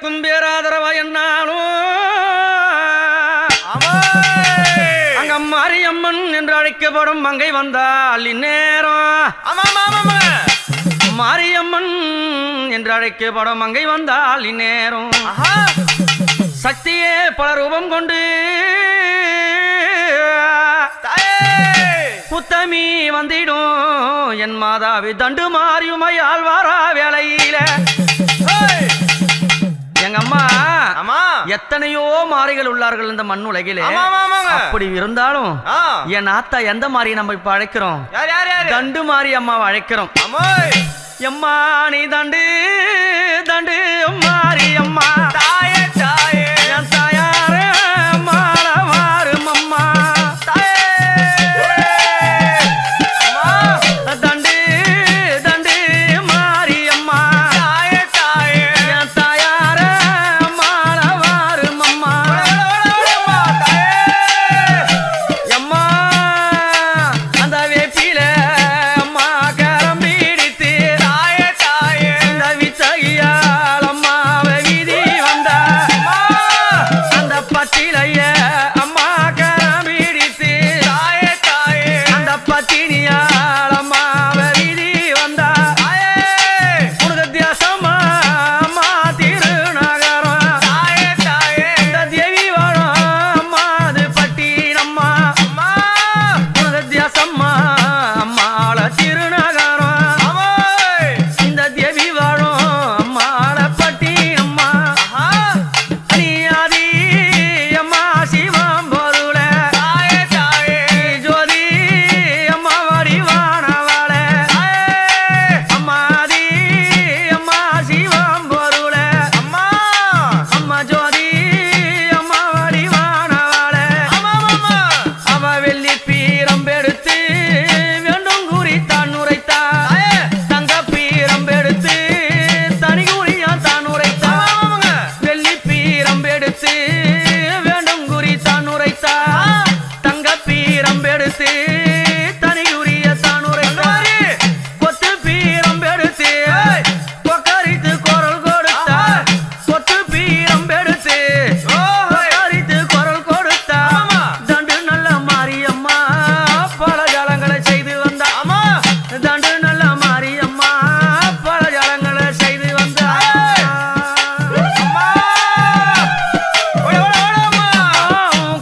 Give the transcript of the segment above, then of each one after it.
யாருக்கும் பேராதரவா என்னாலும் அங்க மாரியம்மன் என்று அழைக்கப்படும் மங்கை வந்தால் இந்நேரம் மாரியம்மன் என்று அழைக்கப்படும் மங்கை வந்தால் இந்நேரம் சக்தியே பல ரூபம் கொண்டு புத்தமி வந்திடும் என் மாதாவி தண்டு மாறியுமையால் வாரா வேளையில எங்க அம்மா எத்தனையோ மாறிகள் உள்ளார்கள் இந்த மண் உலகிலே. அப்படி இருந்தாலும் என் ஆத்தா எந்த மாறி நம்ம இப்ப அழைக்கிறோம்? தண்டு மாறி அம்மாவை அழைக்கிறோம். எம்மா நீ தண்டு தண்டு மாறி அம்மா தாயே தாயே என் தாயாரே மாற மாறும் அம்மா தண்டு தண்டு மாறி அம்மா தாயே தாயே என் தாயாரே மாற மாறும் அம்மா எம்மா அந்த வேப்பில அம்மா கரம்பிடித்து தாயே தாயே இந்த விச்சகியால் அம்மாவை வீதி வந்தா அந்த பத்திலைய அம்மா கரம்பிடித்து தாயே தாயே அந்த பத்தினியால் அம்மாவை வீதி வந்தா உனக்கு தியாசமா அம்மா திருநகரம் தாயே தாயே இந்த தேவி வாழும் அம்மா அது பட்டினம்மா உனக்கு தியாசம்மா அம்மாள திருநகரம் இந்த தேவி வாழும் அம்மாள பட்டினம்மா நீ ஆதி அம்மா சிவம் பொருள தாயே தாயே ஜோதி அம்மா வடிவானவள அம்மாதி அம்மா சிவம் பொருள அம்மா ஜோதி அம்மா வடிவானவள அவ வெள்ளி பீரம்பெடுத்து வேண்டும் குறித்தான் உரைத்தா தங்க பீரம்பெடுத்து தனி குறியான் உரைத்தா வெள்ளி பீரம்பெடுத்து வேண்டும் குறித்தான் உரைத்தா தங்க பீரம்பெடுத்து தனி குறியத்தான் உரைத்தா கொத்து பீரம்பெடுத்து கொக்கரித்து குரல் கொடுத்தா கொத்து பீரம்பெடுத்து கொக்கரித்து குரல் கொடுத்தா தண்டு நல்ல மாரியம்மா பல ஜாலங்களை செய்து வந்தா தண்டு நல்ல மாரியம்மா பல ஜாலங்களை செய்து வந்தா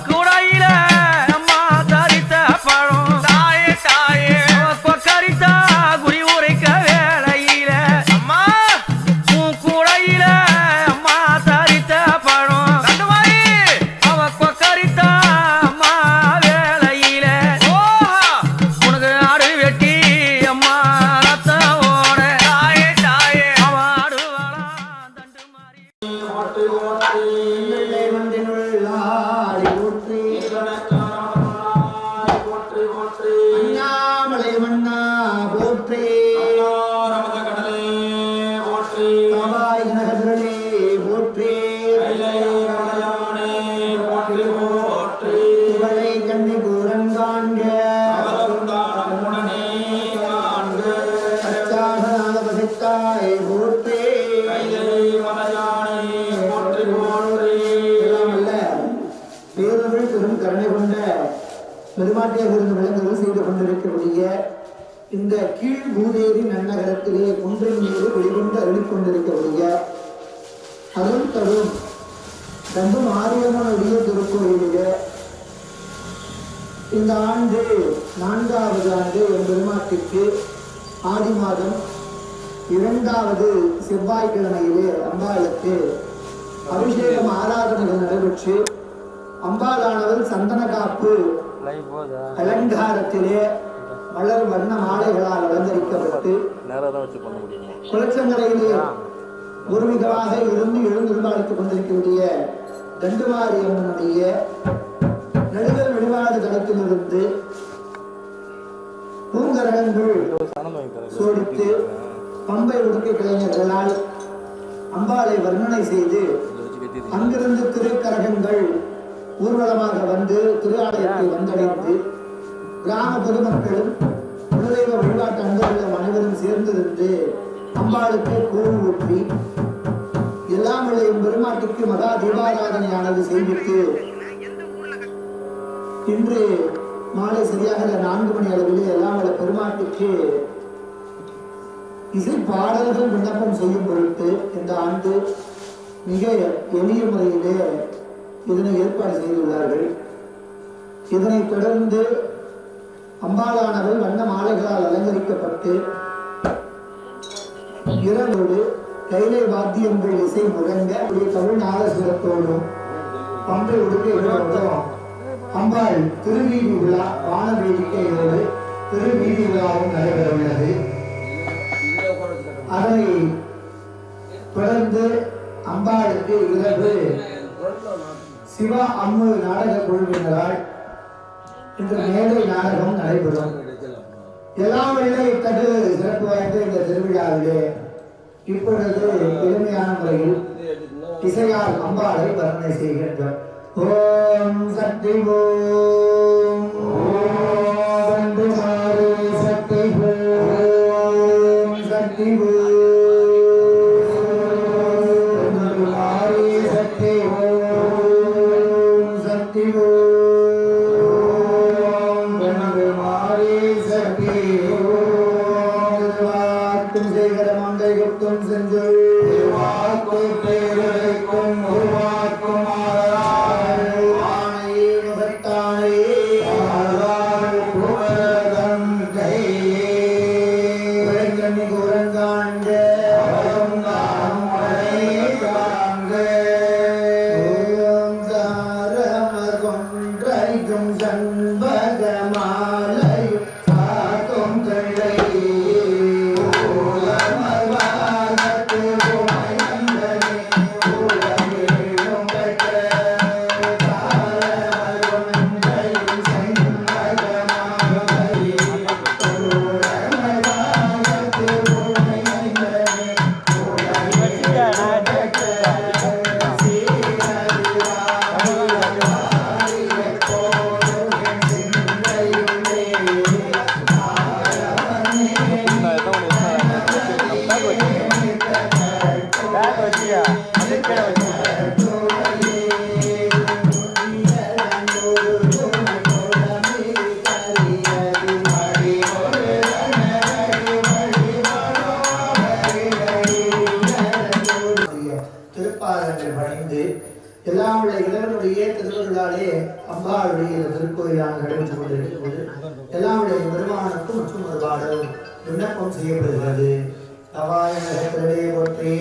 கூடையில அம்மா தரித்த பழம் தாயே தாயே கொக்கரித்தா குறி உரைக்க வேளையில உன் கூடையில அம்மா தரித்த பழம் அவ கொக்கரித்தா அம்மா வேளையில உனக்கு ஆடு வெட்டி அம்மா ரத்தம் ஓட தாயே தாயே அவ ஆடுவாளா தண்டு மாறி அண்ணாமலை மன்னா போற்றே காவாய் நகர்களே போற்றே இவளை கண்ணி கூரன் காண்க அச்சாடனாக பசித்தாய் போற்றே எல்லாமல்ல பேரொரு பெரும் கருணை கொண்ட பெருமாட்டியாக இருந்து விளங்குகள் செய்து கொண்டிருக்கக்கூடிய இந்த கீழ் பூதேரி நன்னகரத்திலே குன்றின் மீது வெளிகொண்டு அருளிக் கொண்டிருக்கக்கூடிய அருள் தரும் தந்து மாரியம்மனுடைய திருக்கோயிலிலே இந்த ஆண்டு 4வது ஆண்டு என் பெருமாட்டிற்கு ஆடி மாதம் 2வது செவ்வாய்க்கிழமையிலே அம்பாளுக்கு அபிஷேகம் ஆராதனைகள் நடைபெற்று அம்பாளானவர் சந்தன காப்பு அலங்காரத்திலே மலர் வண்ண மாலைகளால் அலங்கரிக்கப்பட்டு குளச்சங்கரையிலே ஒருமிகளாக இருந்து எழுந்திருந்தாளித்துக் கொண்டிருக்கக்கூடிய தண்டுமாரி அம்மனுடைய நடுவர் வெளிவாடு தளத்திலிருந்து பூங்கரகங்கள் சோடித்து பம்பை உடுக்கை கலைஞர்களால் அம்பாளை வர்ணனை செய்து அங்கிருந்து திருக்கரகங்கள் ஊர்வலமாக வந்து திரு ஆலயத்தை வந்தடைந்து கிராம பொதுமக்களும் குலதெய்வ வழிபாட்டு அன்பர்களும் அனைவரும் சேர்ந்திருந்து அம்பாளுக்கு கூழ் ஊற்றி எல்லாம் உள்ள நம்முடைய பெருமாட்டுக்கு மகா தீபாராதனையானது செய்வித்து இன்று மாலை சரியாக 4 மணி அளவிலே எல்லாம் வல்ல பெருமாட்டுக்கு இசை பாடல்கள் விண்ணப்பம் செய்யும் பொருட்டு இந்த ஆண்டு மிக எளிய முறையிலே இதனை ஏற்பாடு செய்துள்ளார்கள். இதனைத் தொடர்ந்து அம்பாளானவள் வண்ண மாலைகளால் அலங்கரிக்கப்பட்டு இரவோடு கைலை வாத்தியங்கள் இசை முழங்க தமிழ் நாதசுரத்தோடும் பம்பை உடுக்கைகளோடும் அம்பாள் திருவீதி விழா வான வேடிக்கையோடு திருவீதி விழாவும் நடைபெற உள்ளது. அதனை தொடர்ந்து அம்பாளுக்கு இரவு சிவா அம்மு நாடக குழுவினரால் இன்று மேடை நாடகம் நடைபெறும். எல்லாம் இத்தகு சிறப்பு வாய்ந்த இந்த திருவிழாவிலே இப்பொழுது எளிமையான முறையில் இசையால் அம்பாளை வர்ணனை செய்கின்றோம். ஓம் சக்தி ஓம் ஓம் சக்தி ஓம் சக்தி எல்லாம் உள்ள இறைவனுடைய திருவருளாலே அம்பாளுடைய திருக்கோயிலாக நடைபெற்றுக் கொண்டிருக்கிறது. எல்லாம் உள்ள பெருமானுக்கும் மற்றும் ஒரு பாடல் விண்ணப்பம் செய்யப்படுகிறது. தவாய நகத்திலே போற்றி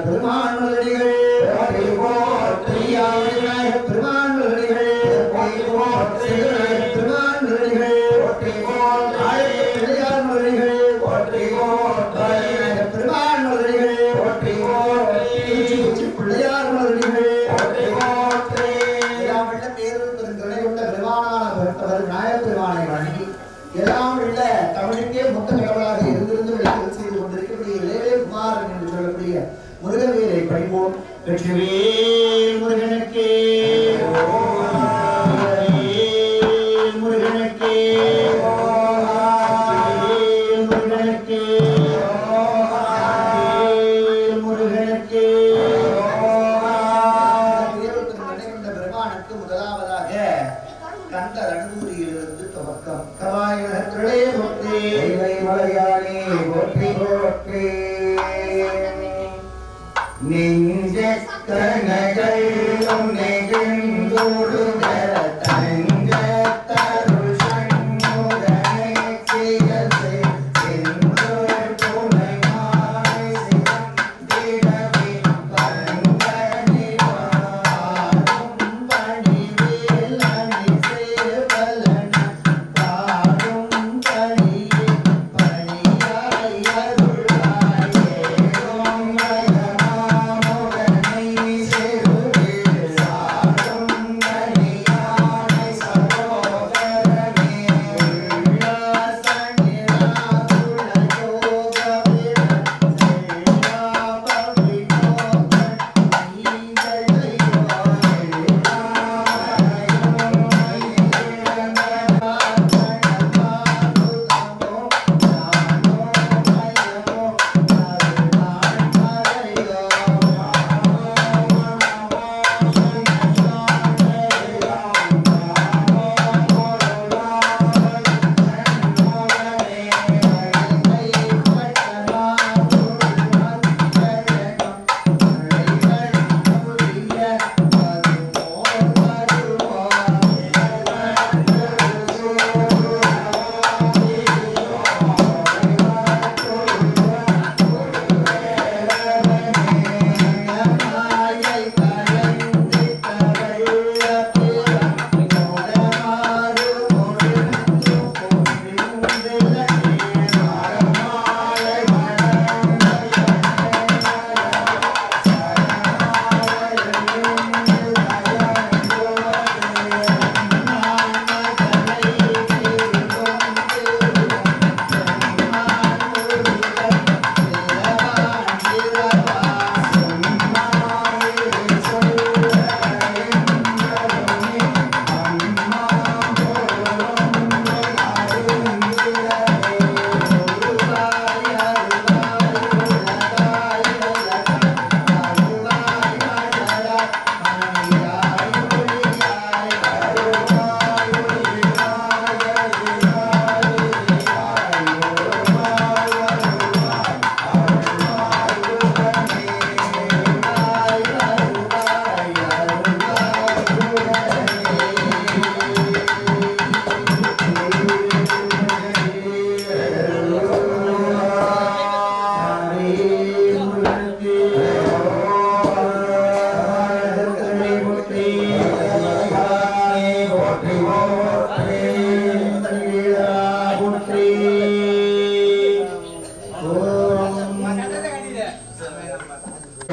பெருமான் மலடிகள் பெருமான் மலடிகள் பெருமான் மலடிகள் பிள்ளையார் மலடிகள் பெருமான் மலடிகள் பிள்ளையார் மலடிகள் எல்லாம் உள்ள பேரும் பெருங்கருணை உள்ள பெருமானான பெருத்தவர் நாயகப் பெருமானை வணங்கி எல்லாம் உள்ள தமிழுக்கே மொத்த கடவுளாக இருந்திருந்து விளைச்சல் செய்து கொண்டிருக்கக்கூடிய இளைய குமாரன் என்று சொல்லக்கூடிய முருகவேலை பணிவோம். வெற்றிவேல் முருகனுக்கே முருகனுக்கே முருகனுக்கே முருகனுக்கே பெருமானுக்கு முதலாவதாக கந்த அனுபூதியிலிருந்து துவக்கம். கவாயிலே போற்றி மலையாளே போற்றி போற்றி நெஞ்சக்கனகளும் நெகிழ்ந்தோடுக தங்க தருள் சண்முகனை செய்தது சென்றோர் துணைமாய் சிறந்திடவே பரங்கனிவாரும் பணிவேல் அணி சேவலன பாடும் பணியே பணியாய் அருளாயே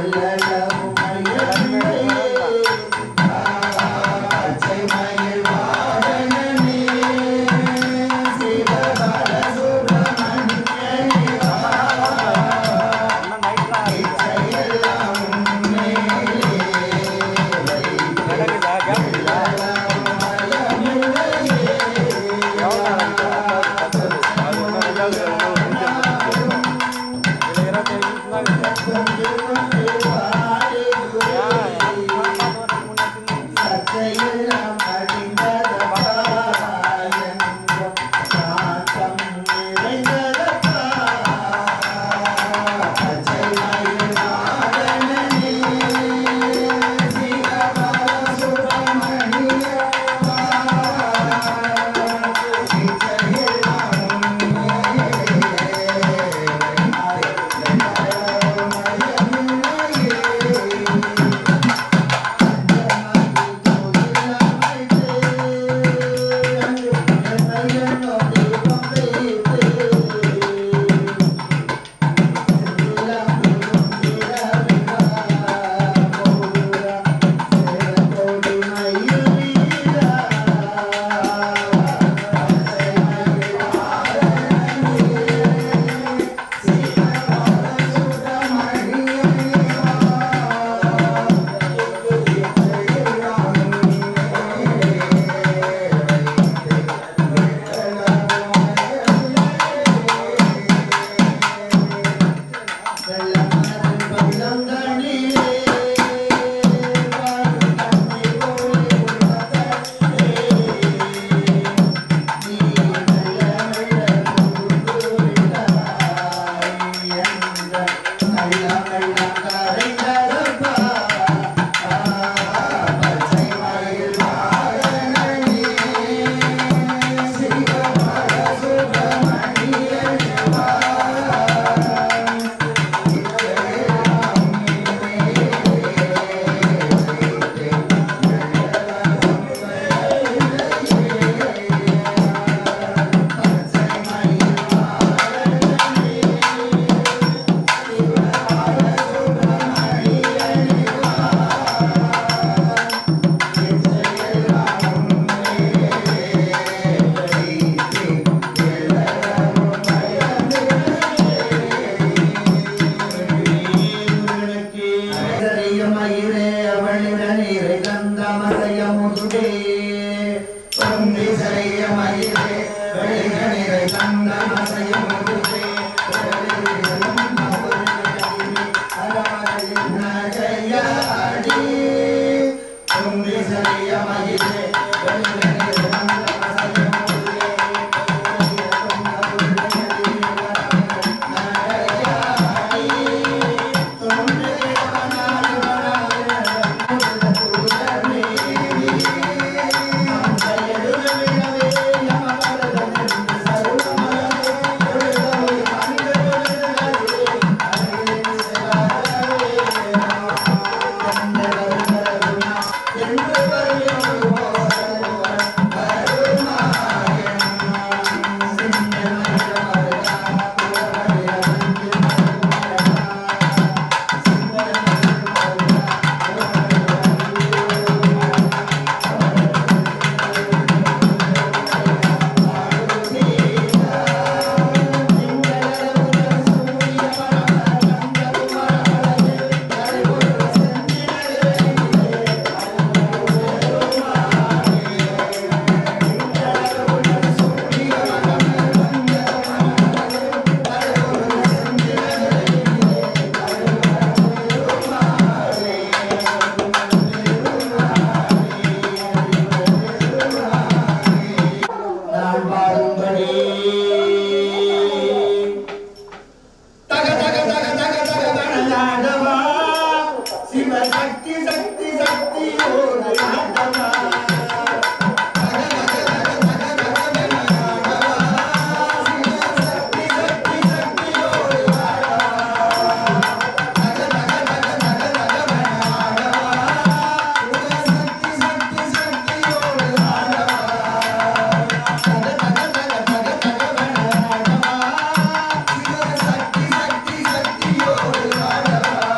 Gracias. ஆடவா சிவசக்தி சக்தி சக்தியோடு ஆடவா சக்தி சக்தி சக்தியோடு ஆடவா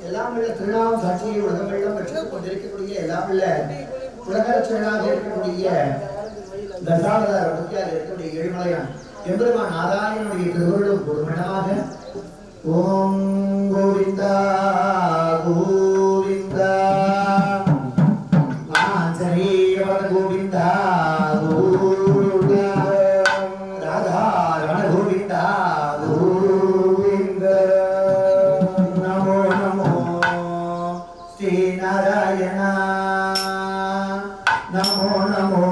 எல்லாம் உள்ள திருநாமம் சாட்சியை உலகமெல்லாம் பெற்றுக் கொண்டிருக்கக்கூடிய எல்லாம் உள்ள உலகரட்சகனாக இருக்கக்கூடிய தசாவதார முக்கியாக இருக்கக்கூடிய ஏழுமலையான் எம்பெருமான் நாராயணனுடைய திருவள்ளும் பொதுமனமாக ஓம் கோவிந்தா கோவிந்தா ஆஞ்சநேய கோவிந்தா கோவிந்தா ராதாரமண கோவிந்தா கோவிந்தா நமோ நமோ ஸ்ரீ நாராயண நமோ நமோ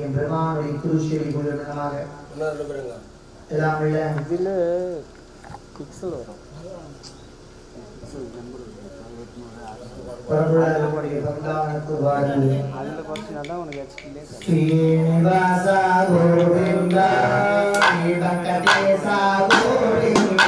என் பெருமானுடைய திருச்செவி குழுவினமாக எல்லாம் இல்ல இதில் பிக்சல் வரும் அதில் குறைச்சினா தான் உனக்கு ஹெச்டிலே ஸ்ரீனிவாச கோவிந்த வெங்கடேச கோவிந்த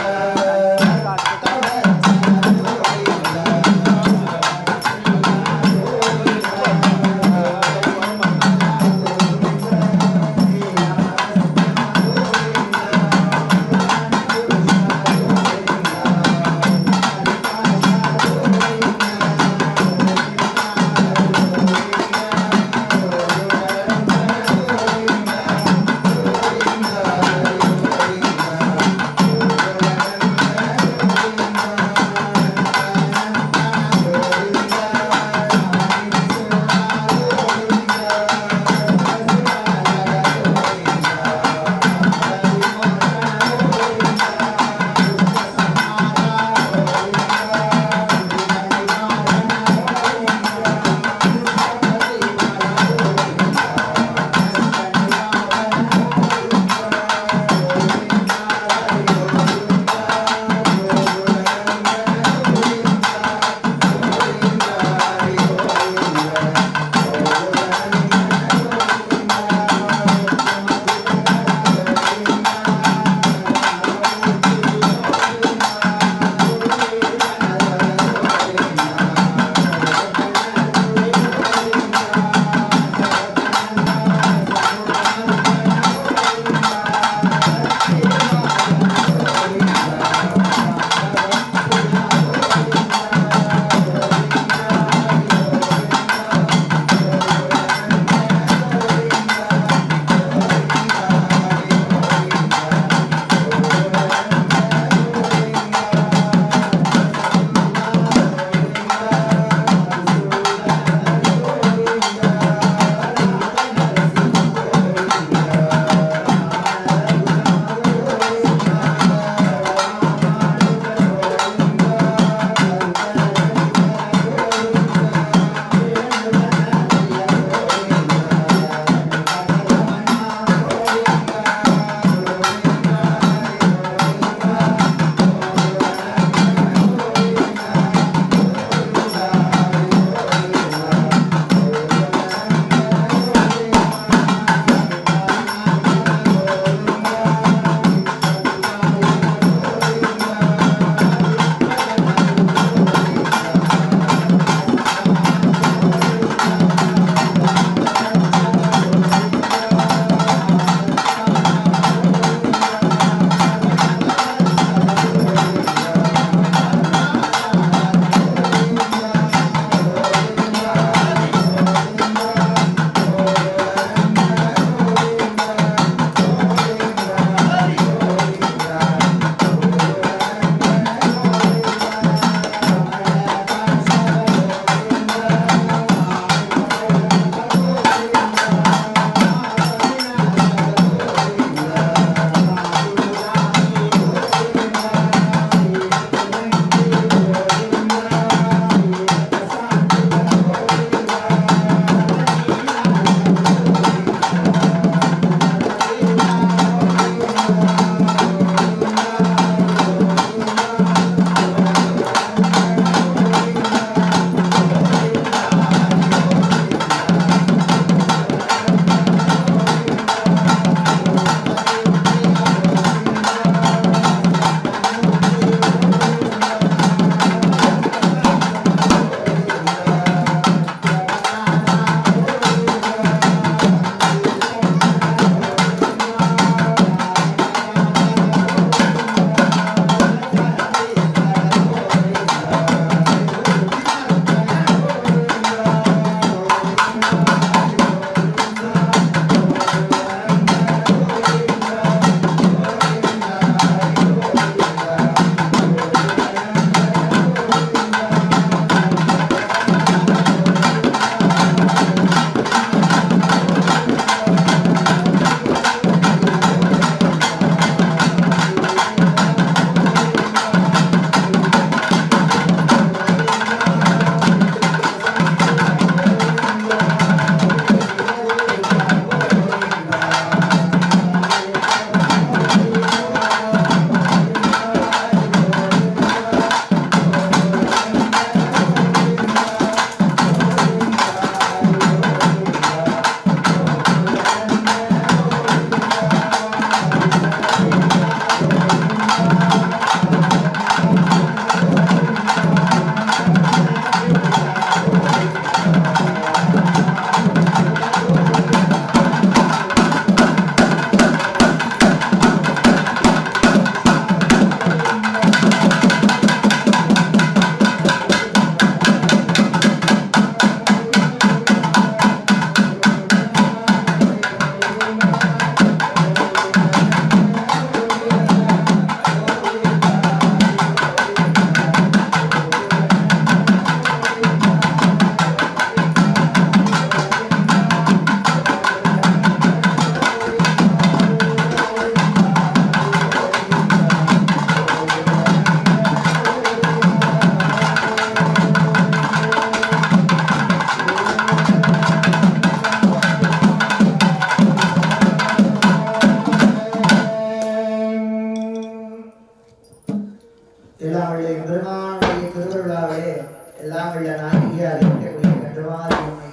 எல்லாம் உள்ள நாயகியாக இருக்கக்கூடிய கட்டுமாரியம்மை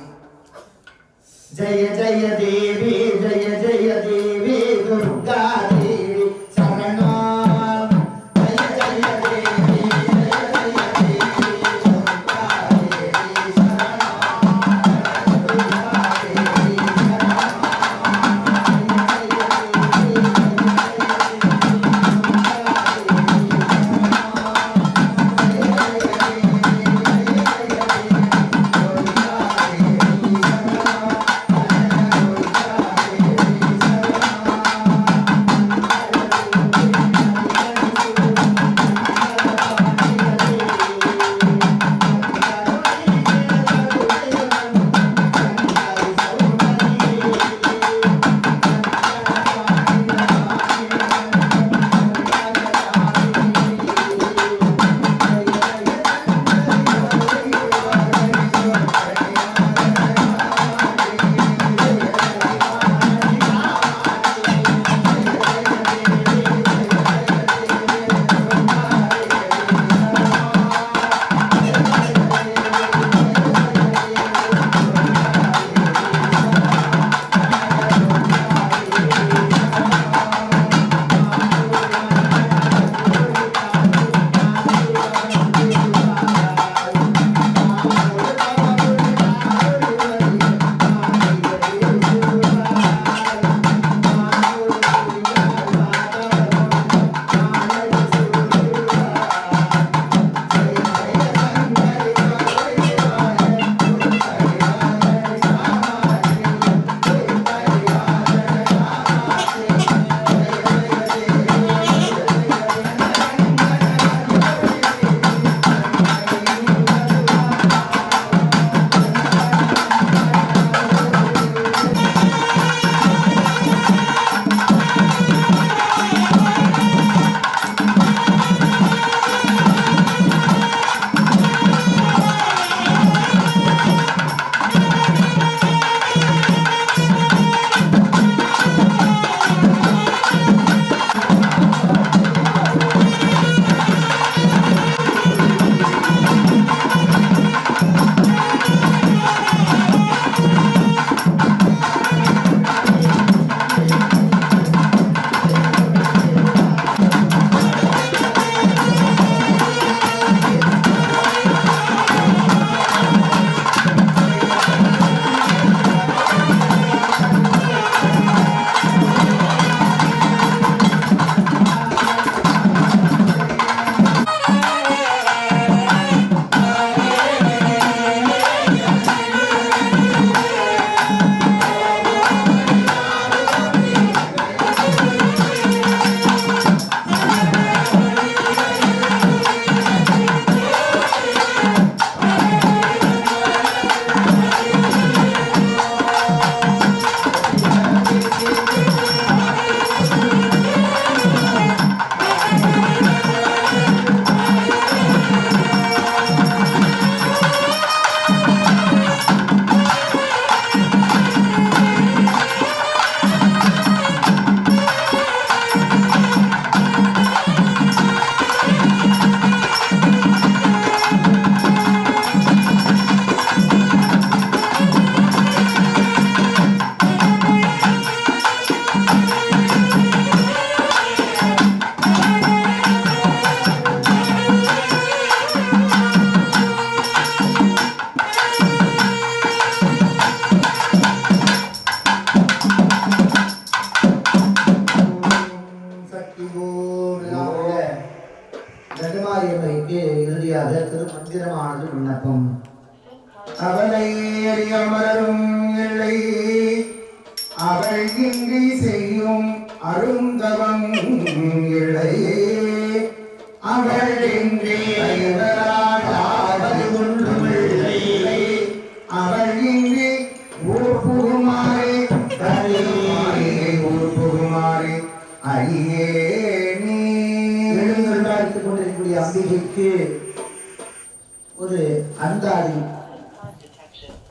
ஜெய ஜெய தேவி ஜெய ஜெய தேவி துர்கா தேவி சரணம் ஜெய ஜெய தேவி ஜெய ஜெய தேவி துர்கா தேவி சரணம் துர்கா தேவி நெடுமாரியம்மைக்கு இறுதியாக திருமந்திரமானது விண்ணப்பம். அவளை அமரும் இல்லை அவள் இன்றி செய்யும் அருந்தவம் இல்லை அவள் இன்றி ஒன்றுமில்லை அவள் இன்றி ஊர் புகுமாறே ஊர் புகுமாறே ஐயே நீ எழுந்துள்ளாடித்துக் கொண்டிருக்கக்கூடிய அம்பிகைக்கு ஒரு அந்தாதி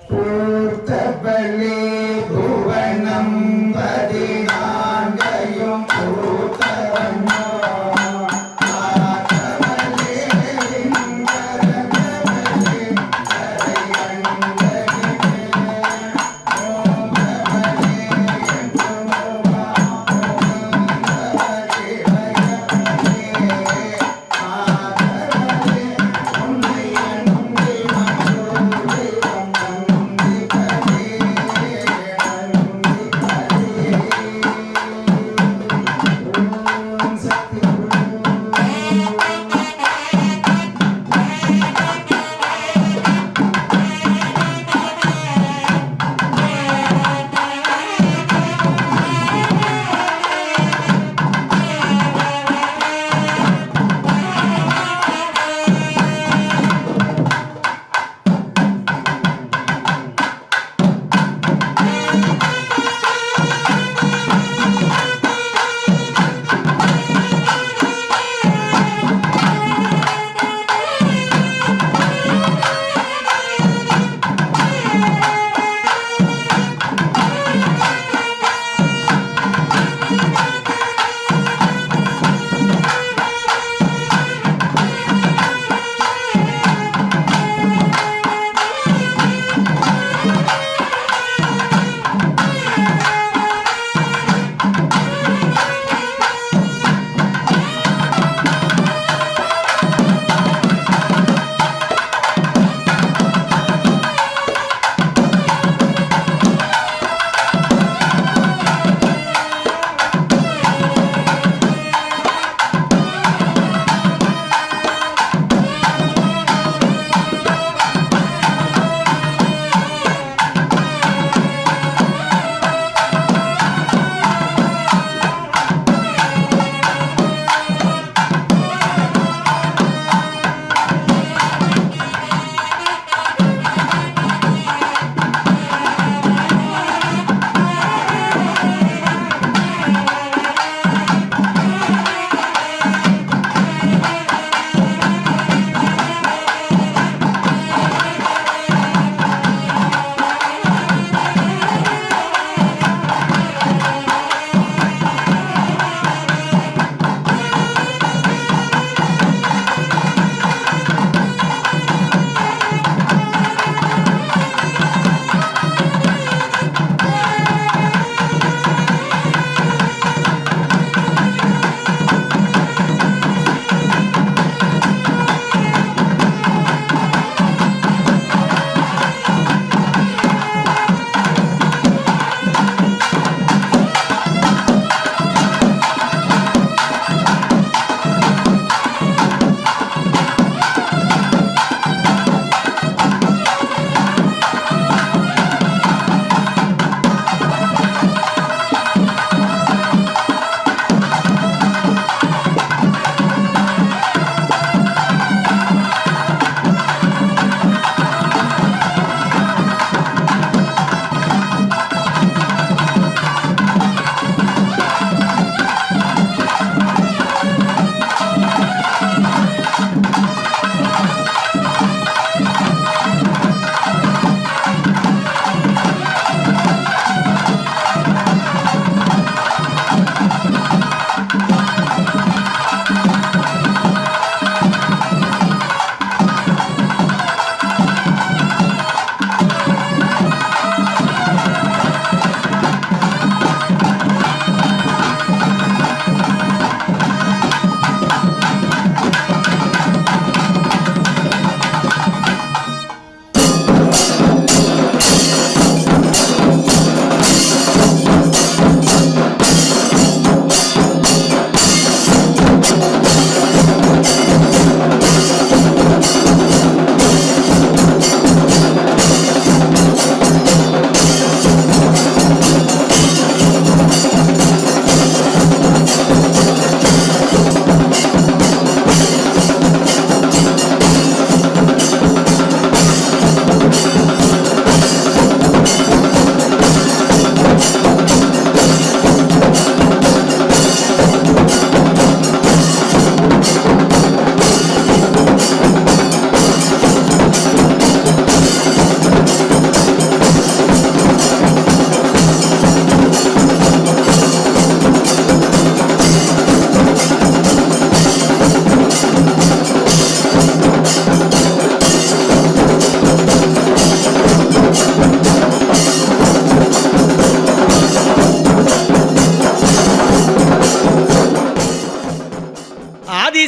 பூத்தபலே புவனம் பதினான்கையும் பூத்தவண்ணோ ஆத்தவலே விங்கரனவலே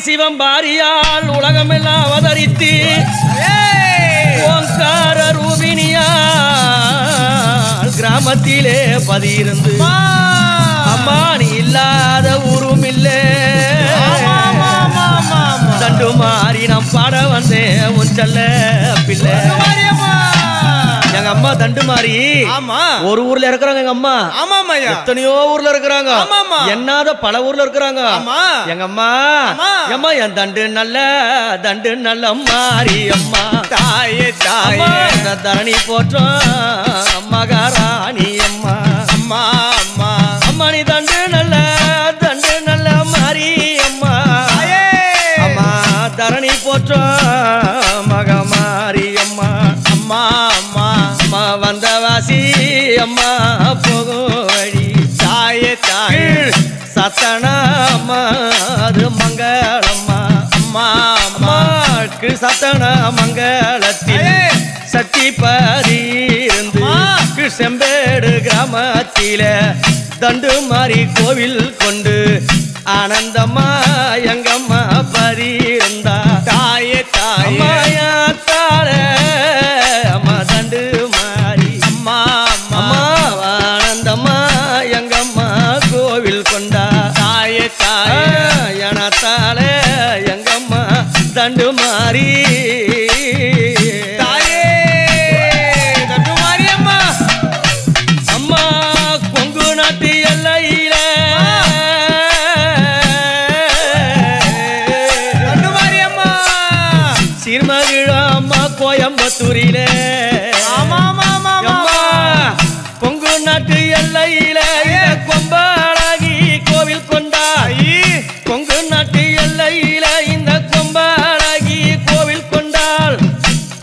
சிவம்பாரியால் உலகமெல்லாம் அவதரித்து ஓங்கார ரூபினியால் கிராமத்திலே பதியிருந்து அம்மா நீ இல்லாத ஊரும் இல்லே தண்டு மாறி நாம் பாட வந்தேன் உன் செல்ல பிள்ளை எங்க அம்மா தண்டு மாறி ஒரு ஊர்ல இருக்கிறாங்க எங்க அம்மா எத்தனையோ ஊர்ல இருக்கிறாங்க என்னாத பல ஊர்ல இருக்கிறாங்க எங்க அம்மா அம்மா என் தண்டு நல்ல மாறி அம்மா தாயே தாயே தரணி போற்றோம் மகாராணி அம்மா அம்மா அம்மா அம்மா நீ தண்டு நல்ல மாறி அம்மா அம்மா தரணி போற்றோம் மகமாரி அம்மா அம்மா அம்மா அம்மா வந்தவாசி அம்மா போகும் வழி தாயே தாயே சத்தனா அம்மா அது மங்களம்மா அம்மா அம்மாக்கு சத்தனா மங்களத்தில் சக்தி பரிந்து செம்பேடு கிராமத்தில தண்டு மாறி கோவில் கொண்டு ஆனந்தம்மா எங்கம்மா பரியிருந்தா தாயே தாயே அம்மா தண்டு மாறி அம்மா அம்மா ஆனந்தம்மா எங்கம்மா கோவில் கொண்டா தாயே தாயே எனத்தால எங்கம்மா தண்டு மாறி கோயம்புத்தூரிலே கொங்கு நாட்டு எல்லையில கொம்பாளாகி கோவில் கொண்டாய் கொங்கு நாட்டு எல்லையில இந்த கொம்பாளாகி கோவில் கொண்டாள்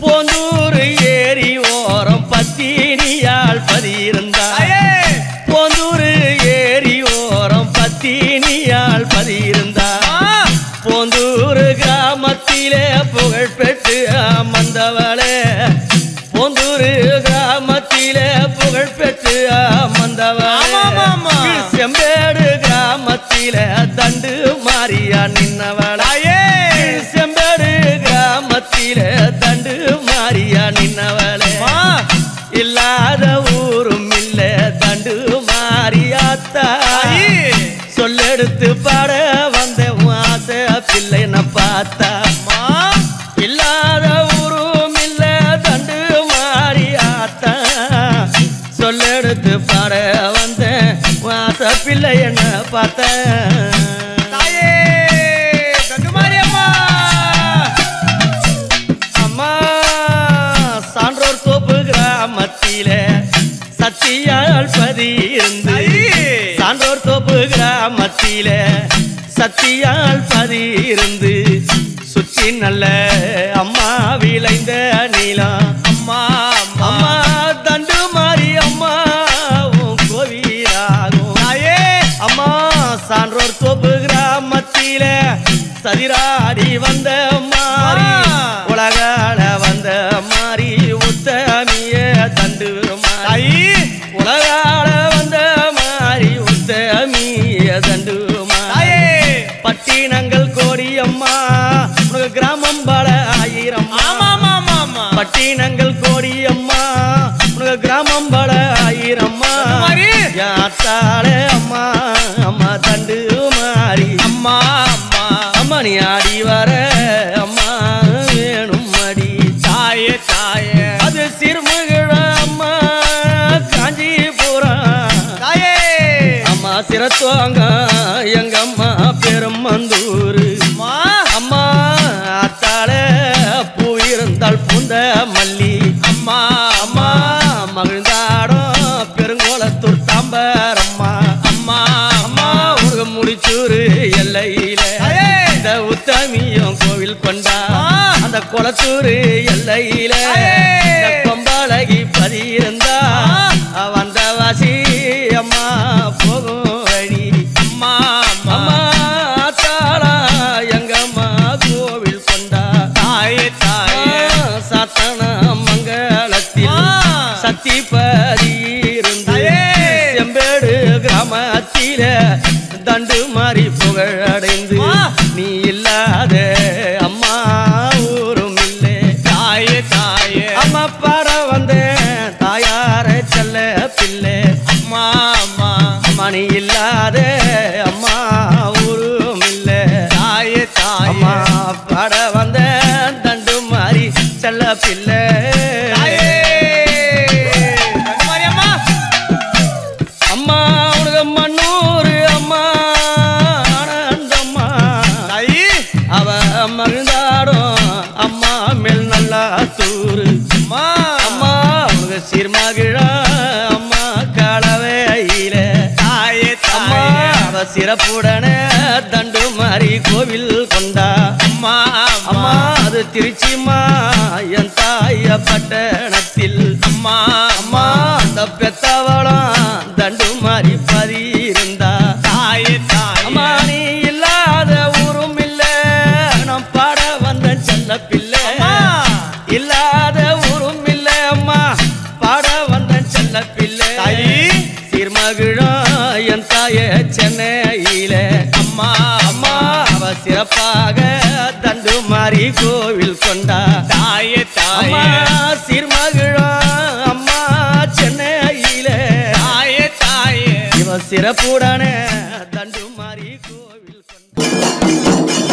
போந்தூர் ஏரி ஓரம் பத்தினியால் பதியிருந்தாள் போந்தூர் ஏரி ஓரம் பத்தினியால் பதியிருந்தாள் போந்தூர் கிராமத்திலே புகழ் பெற்று அமர்ந்தவளே போந்தூர் கிராமத்திலே புகழ் பெற்று அமர்ந்தவளே செம்பேடு கிராமத்திலே தண்டு மாறியா நின்னவளாயே செம்பேடு கிராமத்திலே தண்டு மாறியா நின்னவளே இல்லாத ஊரும் இல்ல தண்டு மாறியாத்தா சொல்லெடுத்து பாட வந்த ஆசை பிள்ளை நான் பார்த்தா இல்லாத ஊரும் இல்ல தண்டு மாறியாத்தா சொல்லெடுத்து பாட வந்த ஆசை பிள்ளை என்ன பார்த்த அம்மா சான்றோர் தோப்பு கிராமத்திலே சத்தியால் பதியிருந்து சான்றோர் தோப்பு கிராமத்திலே சத்தியால் பதியிருந்து சுற்றி நல்ல அம்மா விளைந்த நீளம் அம்மா அம்மா தண்டு மாறி அம்மா கோவிலாகும் அம்மா சான்றோர் தோப்பு கிராமத்திலே சதிராடி வந்த மாறி உலகால வந்த மாறி உத்தமிய தண்டு மாறி உலகால வந்த மாறி உத்தமிய தண்டு மாறி பட்டினங்கள் கோடியம்மா உனக்கு கிராமம் பல ஆயிரம் பட்டினங்கள் கோடியம்மா உனக்கு கிராமம் பல ஆயிரம் யாத்தாளே அம்மா அம்மா தண்டு மாறி அம்மா அம்மா அம்மா நீ ஆடி வர அம்மா வேணும் அடி தாயே தாயே அது சிறுமுகிழ அம்மா காஞ்சிபுரம் தாயே அம்மா சிரத்துவாங்க எங்க அம்மா பெருமந்தூர் அம்மா அத்தாளே பூ இருந்தால் பூந்த மல்லி அம்மா அம்மா மகிழ்ந்தாடும் பெருங்கோலத்தூர் தாம்பர் அம்மா அம்மா அம்மா உருக முடிச்சூரு எல்லையில இந்த உத்தமியும் கோவில் கொண்டா அந்த குளத்தூர் எல்லையில கொம்பாலகி பதியிருந்தா வந்த வாசி அம்மா போகும் வழி அம்மா அம்மா தாளா எங்க அம்மா கோவில் கொண்டா தாயே தாயே சத்தன மங்களத்தில் சக்தி பதியிருந்து செம்பேடு கிராமத்தில தண்டு மாறி புகழடைந்து நீ இல்லாத பாட வந்தேன் தாயார செல்ல பிள்ளை அம்மா அம்மா மணி இல்லாத அம்மா ஊரும் இல்ல தாயே தாயே அம்மா பாட வந்தேன் தண்டு மாறி செல்ல பிள்ளை தாயே தங்கமாரி அம்மா அம்மா உனக்கு மண்ணூர் அம்மா ஆனந்தம்மா தாயி அவ மகிழ்ந்தாடும் அம்மா மேல் நல்லா தூரு அம்மா அம்மா உனக்கு சீர்மகிழா அம்மா காலவையில தாயே அம்மா தாயே அவ சிறப்புடனே தண்டு மாறி கோவில் கொண்டா அம்மா அம்மா அது திருச்சிமா என் தாய பட்டணத்தில் அம்மா அம்மா அந்த பெத்தவளம் தண்டு மாறி பதியிருந்தா தாயே அம்மா தாயே நீ இல்லாத ஊரும் இல்ல நான் பாட வந்த செல்ல பிள்ளை அம்மா இல்லாத ஊரும் இல்ல அம்மா பாட வந்த செல்ல பிள்ளை தாயி சீர்மகிழம் என் தாய சென்னையில அம்மா அம்மா அவ சிறப்பாக தண்டு மாறி கோவில் கொண்டா தாயே அம்மா தாயே சீர்மகிழம் அம்மா சென்னையில தாயே தாயே இவ சிறப்புடனே தண்டு மாறி கோவில் கொண்டா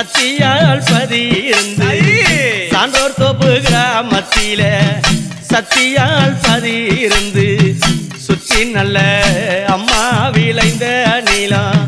சத்தியால் பதியிருந்து சான்றோர் தோப்பு கிராமத்தில சத்தியால் பதியிருந்து சுற்றி நல்ல அம்மா விளைந்த நீளம்